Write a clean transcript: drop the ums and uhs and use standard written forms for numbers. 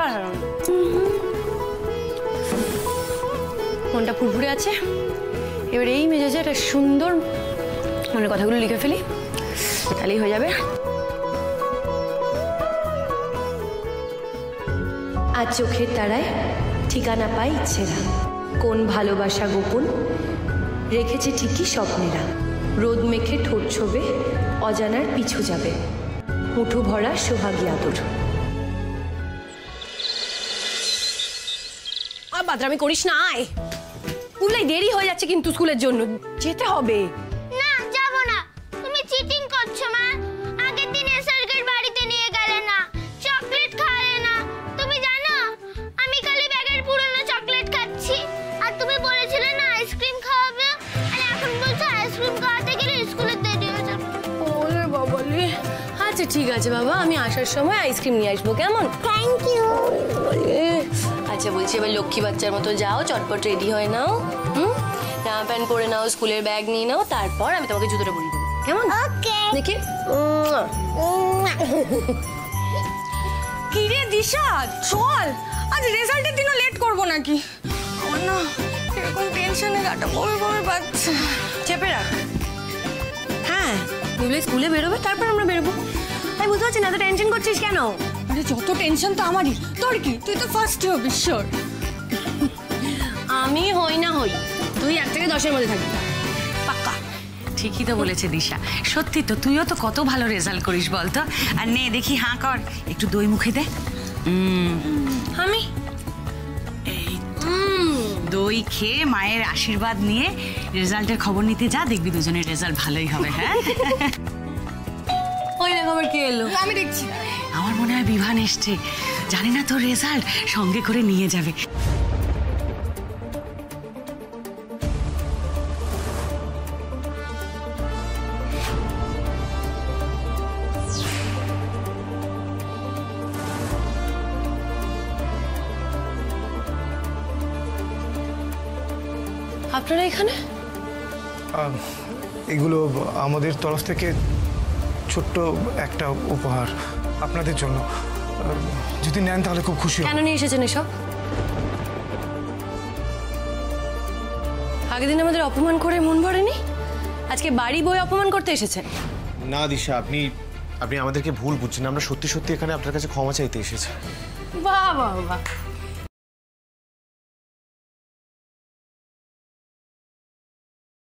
অসাধারণ। মনটা ফুরফুরে আছে। এবার এই মেজাজে একটা সুন্দর মনের কথাগুলো লিখে ফেলি, তাহলেই হয়ে যাবে। আজ চোখের তারায় ঠিকানা পাই ইচ্ছেরা, কোন ভালোবাসা গোপন রেখেছে ঠিকই স্বপ্নেরা। রোদ মেখে ঠোঁট ছোবে অজানার পিছু যাবে, মুঠো ভরা সোহাগী আদর। আর বাদরামি করিস না, আয়। স্কুলে দেরি হয়ে যাচ্ছে কিন্তু স্কুলের জন্য যেতে হবে। না যাব না, তুমি চিটিং করছো মা। আগের দিন এসআরকের বাড়িতে নিয়ে গেলে না, চকলেট খাওয়ালে না। তুমি জানো আমি খালি ব্যাগের পুরনো চকলেট খাচ্ছি, আর তুমি বলেছিলে না আইসক্রিম খাওয়াবে, আর এখন বলছো আইসক্রিম খাওয়াতে গেলে স্কুলে দেরি হয়ে যাবে। ওরে বাবা রে। আচ্ছা ঠিক আছে বাবা, আমি আসার সময় আইসক্রিম নিয়ে আসবো, কেমন? Thank you. আচ্ছা বলছি, এবার লক্ষ্মী বাচ্চার মতো যাও, চটপট রেডি হয়ে নাও, জামা প্যান্ট পরে নাও, স্কুলের ব্যাগ নিয়ে নাও, তারপর আমি তোমাকে জুতোটা পরিয়ে দেবো, কেমন? ওকে। দেখি। কি রে দিশা, চল, আজ রেজাল্টের দিনও লেট করবো নাকি? আমার না এরকম টেনশনে গাটা বমি বমি পাচ্ছে। চেপে রাখ। হ্যাঁ, বলে স্কুলে বেরোবে, তারপর আমরা বেরোবো। আমি বুঝতে পারছি না, তো টেনশন করছিস কেন? আরে যত টেনশন তো আমারই, তোর কি? তুই তো ফার্স্ট হবি শিওর। আমি হই না হই, তুই 1 থেকে 10-এর মধ্যে থাকবি, পাক্কা। ঠিকই তো বলেছে দিশা, সত্যি তো, তুইও তো কত ভালো রেজাল্ট করিস বলতো। আর নে দেখি, হাঁ কর, একটু দই মুখে দে। আমি এই দই খেয়ে মায়ের আশীর্বাদ নিয়ে রেজাল্টের খবর নিতে যা, দেখবি দুজনের রেজাল্ট ভালোই হবে। হ্যাঁ, ওই না খবর কে এলো? আমি দেখছি। আমার মনে হয় বিভান এসছে, জানি না তোর রেজাল্ট সঙ্গে করে নিয়ে যাবে। আপনারা এখানে? এগুলো আমাদের তরফ থেকে ছোট্ট একটা উপহার আপনাদের জন্য, যদি নেন তাহলে খুব খুশি হব। কেন নিয়ে এসেছেন এসব? আগের দিন আমাদের অপমান করে মন ভরেনি, আজকে বাড়ি বই অপমান করতে এসেছেন? না দিশা, আপনি আমাদেরকে ভুল বুঝছেন। আমরা সত্যি সত্যি এখানে আপনার কাছে ক্ষমা চাইতে এসেছি। বাহ বাহ বাহ,